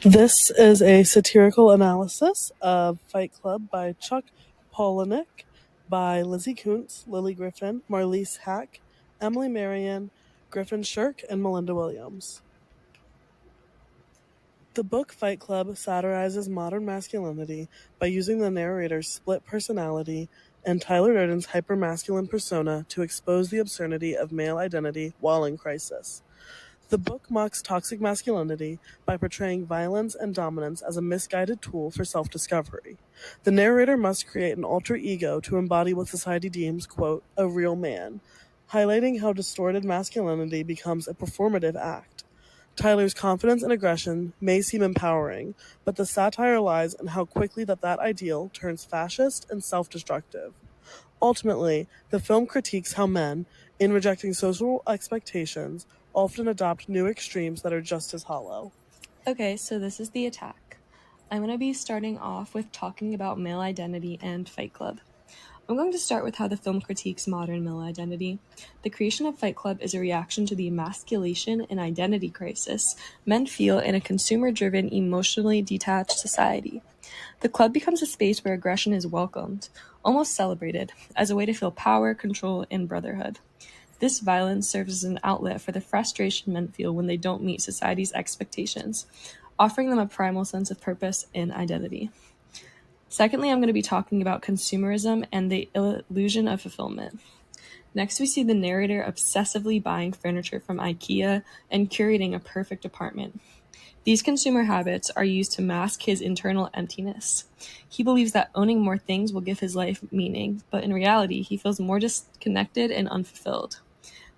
This is a satirical analysis of Fight Club by Chuck Palahniuk, by Lizzie Kuntz, Lily Griffin, Marlise Hack, Emily Marion, Griffin Shirk, and Melinda Williams. The book Fight Club satirizes modern masculinity by using the narrator's split personality and Tyler Durden's hypermasculine persona to expose the absurdity of male identity while in crisis. The book mocks toxic masculinity by portraying violence and dominance as a misguided tool for self-discovery. The narrator must create an alter ego to embody what society deems, quote, a real man, highlighting how distorted masculinity becomes a performative act. Tyler's confidence and aggression may seem empowering, but the satire lies in how quickly that ideal turns fascist and self-destructive. Ultimately, the film critiques how men, in rejecting social expectations, often adopt new extremes that are just as hollow. Okay, so this is the attack. I'm going to be starting off with talking about male identity and Fight Club. I'm going to start with how the film critiques modern male identity. The creation of Fight Club is a reaction to the emasculation and identity crisis men feel in a consumer-driven, emotionally detached society. The club becomes a space where aggression is welcomed, almost celebrated, as a way to feel power, control, and brotherhood. This violence serves as an outlet for the frustration men feel when they don't meet society's expectations, offering them a primal sense of purpose and identity. Secondly, I'm going to be talking about consumerism and the illusion of fulfillment. Next, we see the narrator obsessively buying furniture from IKEA and curating a perfect apartment. These consumer habits are used to mask his internal emptiness. He believes that owning more things will give his life meaning, but in reality, he feels more disconnected and unfulfilled.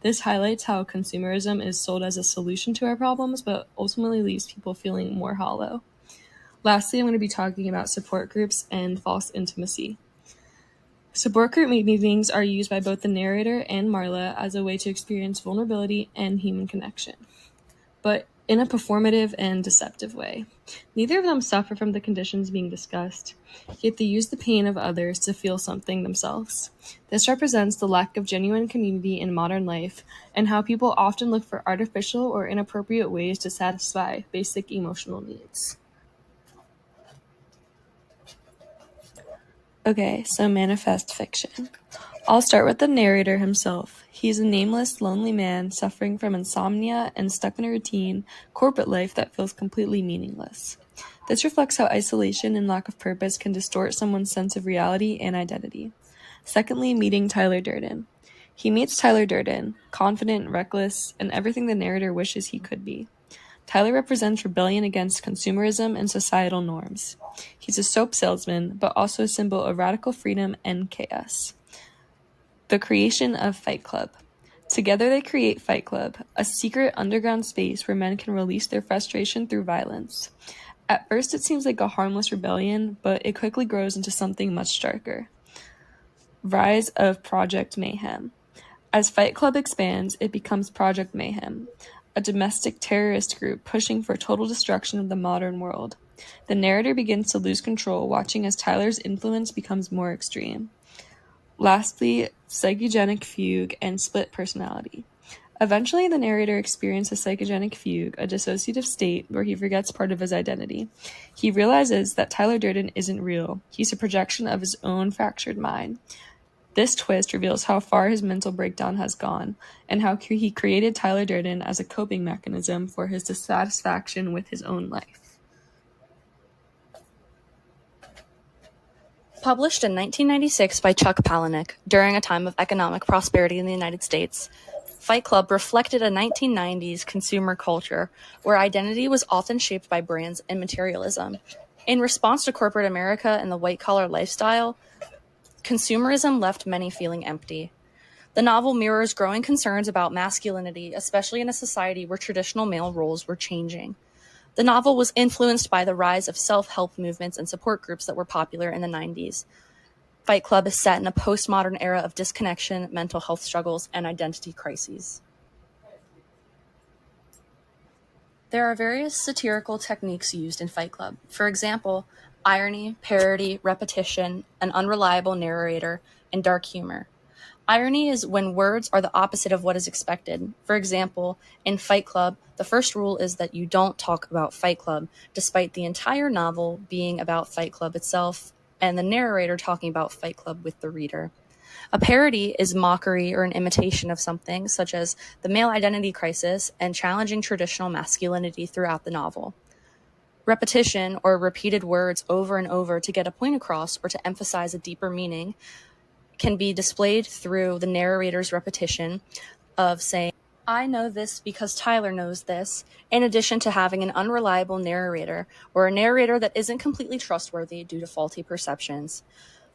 This highlights how consumerism is sold as a solution to our problems, but ultimately leaves people feeling more hollow. Lastly, I'm going to be talking about support groups and false intimacy. Support group meetings are used by both the narrator and Marla as a way to experience vulnerability and human connection, but in a performative and deceptive way. Neither of them suffer from the conditions being discussed, yet they use the pain of others to feel something themselves. This represents the lack of genuine community in modern life and how people often look for artificial or inappropriate ways to satisfy basic emotional needs. Okay, so manifest fiction. I'll start with the narrator himself. He's a nameless, lonely man suffering from insomnia and stuck in a routine, corporate life that feels completely meaningless. This reflects how isolation and lack of purpose can distort someone's sense of reality and identity. Secondly, meeting Tyler Durden. He meets Tyler Durden, confident, reckless, and everything the narrator wishes he could be. Tyler represents rebellion against consumerism and societal norms. He's a soap salesman, but also a symbol of radical freedom and chaos. The creation of Fight Club. Together they create Fight Club, a secret underground space where men can release their frustration through violence. At first it seems like a harmless rebellion, but it quickly grows into something much darker. Rise of Project Mayhem. As Fight Club expands, it becomes Project Mayhem, a domestic terrorist group pushing for total destruction of the modern world. The narrator begins to lose control, watching as Tyler's influence becomes more extreme. Lastly, psychogenic fugue and split personality. Eventually, the narrator experiences a psychogenic fugue, a dissociative state where he forgets part of his identity. He realizes that Tyler Durden isn't real. He's a projection of his own fractured mind. This twist reveals how far his mental breakdown has gone, and how he created Tyler Durden as a coping mechanism for his dissatisfaction with his own life. Published in 1996 by Chuck Palahniuk during a time of economic prosperity in the United States, Fight Club reflected a 1990s consumer culture where identity was often shaped by brands and materialism. In response to corporate America and the white-collar lifestyle, consumerism left many feeling empty. The novel mirrors growing concerns about masculinity, especially in a society where traditional male roles were changing. The novel was influenced by the rise of self-help movements and support groups that were popular in the 90s. Fight Club is set in a postmodern era of disconnection, mental health struggles, and identity crises. There are various satirical techniques used in Fight Club. For example, irony, parody, repetition, an unreliable narrator, and dark humor. Irony is when words are the opposite of what is expected. For example, in Fight Club, the first rule is that you don't talk about Fight Club, despite the entire novel being about Fight Club itself and the narrator talking about Fight Club with the reader. A parody is mockery or an imitation of something, such as the male identity crisis and challenging traditional masculinity throughout the novel. Repetition or repeated words over and over to get a point across or to emphasize a deeper meaning can be displayed through the narrator's repetition of saying, I know this because Tyler knows this, in addition to having an unreliable narrator or a narrator that isn't completely trustworthy due to faulty perceptions.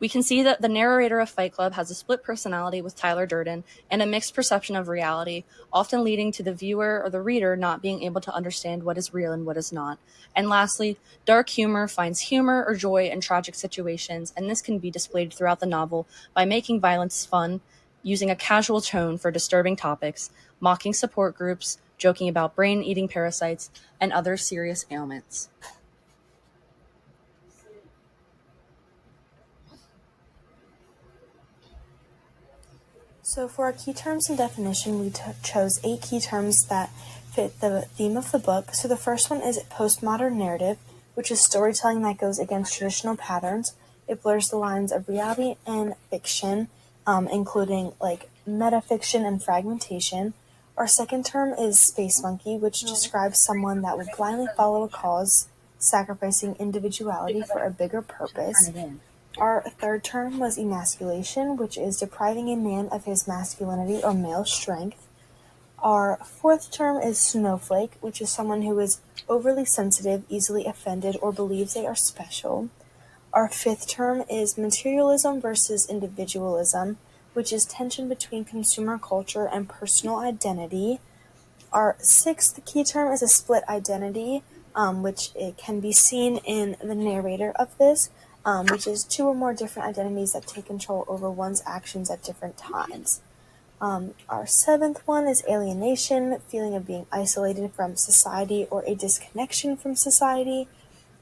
We can see that the narrator of Fight Club has a split personality with Tyler Durden and a mixed perception of reality, often leading to the viewer or the reader not being able to understand what is real and what is not. And lastly, dark humor finds humor or joy in tragic situations, and this can be displayed throughout the novel by making violence fun, using a casual tone for disturbing topics, mocking support groups, joking about brain-eating parasites, and other serious ailments. So for our key terms and definition, we chose 8 key terms that fit the theme of the book. So the first one is postmodern narrative, which is storytelling that goes against traditional patterns. It blurs the lines of reality and fiction, including like metafiction and fragmentation. Our second term is space monkey, which describes someone that would blindly follow a cause, sacrificing individuality for a bigger purpose. Our third term was emasculation, which is depriving a man of his masculinity or male strength. Our fourth term is snowflake, which is someone who is overly sensitive, easily offended, or believes they are special. Our fifth term is materialism versus individualism, which is tension between consumer culture and personal identity. Our sixth key term is a split identity, which it can be seen in the narrator of this, which is 2 or more different identities that take control over one's actions at different times. Our seventh one is alienation, feeling of being isolated from society or a disconnection from society.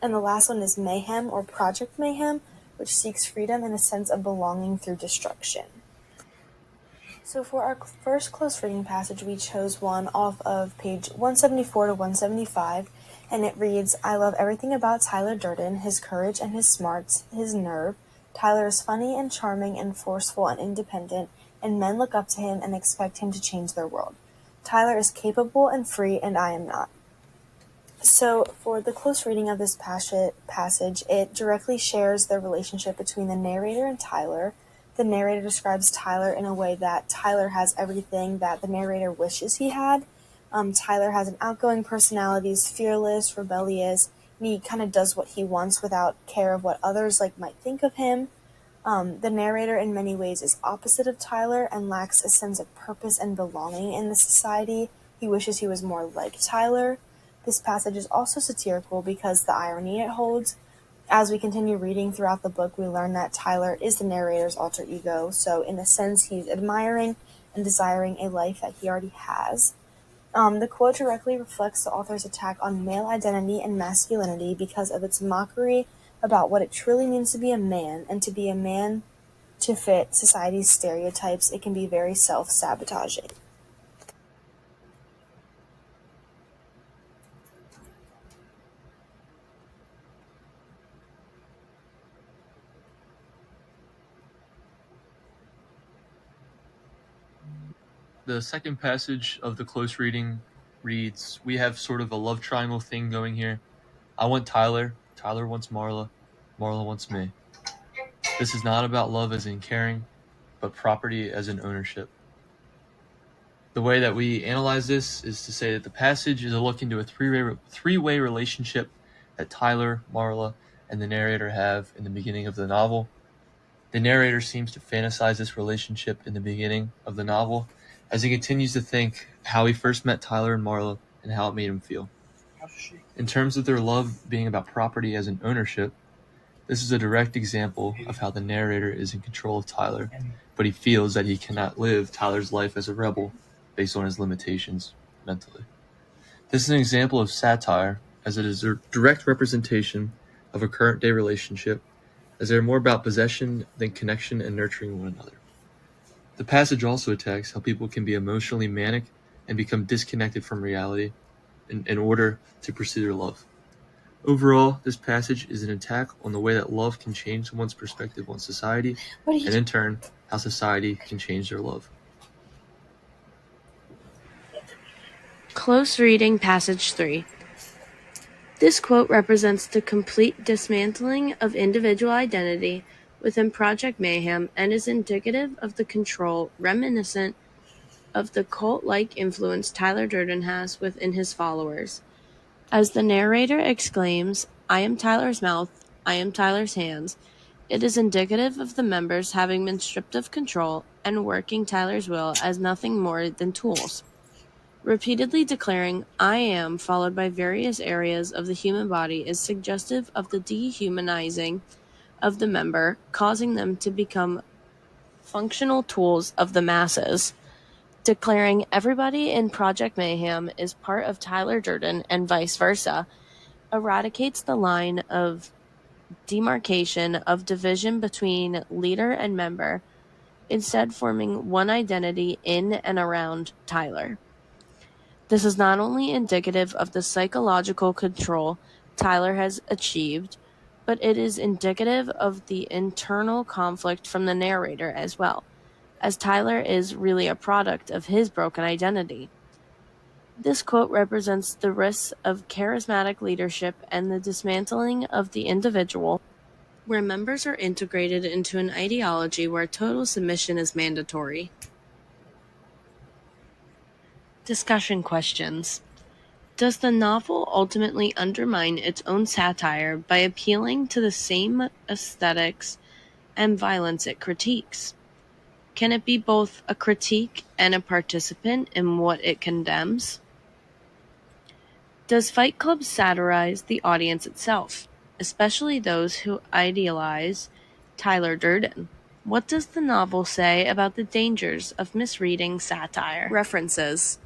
And the last one is mayhem or project mayhem, which seeks freedom and a sense of belonging through destruction. So for our first close reading passage, we chose one off of page 174 to 175, and it reads, I love everything about Tyler Durden, his courage and his smarts, his nerve. Tyler is funny and charming and forceful and independent, and men look up to him and expect him to change their world. Tyler is capable and free, and I am not. So for the close reading of this passage, it directly shares the relationship between the narrator and Tyler. The narrator describes Tyler in a way that Tyler has everything that the narrator wishes he had. Tyler has an outgoing personality, is fearless, rebellious, and he kind of does what he wants without care of what others might think of him. The narrator in many ways is opposite of Tyler and lacks a sense of purpose and belonging in the society. He wishes he was more like Tyler. This passage is also satirical because the irony it holds. As we continue reading throughout the book, we learn that Tyler is the narrator's alter ego, so in a sense he's admiring and desiring a life that he already has. The quote directly reflects the author's attack on male identity and masculinity because of its mockery about what it truly means to be a man, and to be a man to fit society's stereotypes. It can be very self-sabotaging. The second passage of the close reading reads, we have sort of a love triangle thing going here. I want Tyler, Tyler wants Marla, Marla wants me. This is not about love as in caring, but property as in ownership. The way that we analyze this is to say that the passage is a look into a three-way relationship that Tyler, Marla, and the narrator have in the beginning of the novel. The narrator seems to fantasize this relationship in the beginning of the novel as he continues to think how he first met Tyler and Marla and how it made him feel. In terms of their love being about property as an ownership, this is a direct example of how the narrator is in control of Tyler, but he feels that he cannot live Tyler's life as a rebel based on his limitations mentally. This is an example of satire, as it is a direct representation of a current day relationship, as they are more about possession than connection and nurturing one another. The passage also attacks how people can be emotionally manic and become disconnected from reality in order to pursue their love. Overall, this passage is an attack on the way that love can change someone's perspective on society, and in turn, how society can change their love. Close reading passage 3. This quote represents the complete dismantling of individual identity within Project Mayhem and is indicative of the control reminiscent of the cult-like influence Tyler Durden has within his followers. As the narrator exclaims, "I am Tyler's mouth, I am Tyler's hands," it is indicative of the members having been stripped of control and working Tyler's will as nothing more than tools. Repeatedly declaring "I am" followed by various areas of the human body is suggestive of the dehumanizing of the member, causing them to become functional tools of the masses. Declaring everybody in Project Mayhem is part of Tyler Durden and vice versa eradicates the line of demarcation of division between leader and member, instead forming one identity in and around Tyler. This is not only indicative of the psychological control Tyler has achieved, but it is indicative of the internal conflict from the narrator as well, as Tyler is really a product of his broken identity. This quote represents the risks of charismatic leadership and the dismantling of the individual, where members are integrated into an ideology where total submission is mandatory. Discussion questions. Does the novel ultimately undermine its own satire by appealing to the same aesthetics and violence it critiques? Can it be both a critique and a participant in what it condemns? Does Fight Club satirize the audience itself, especially those who idealize Tyler Durden? What does the novel say about the dangers of misreading satire? References.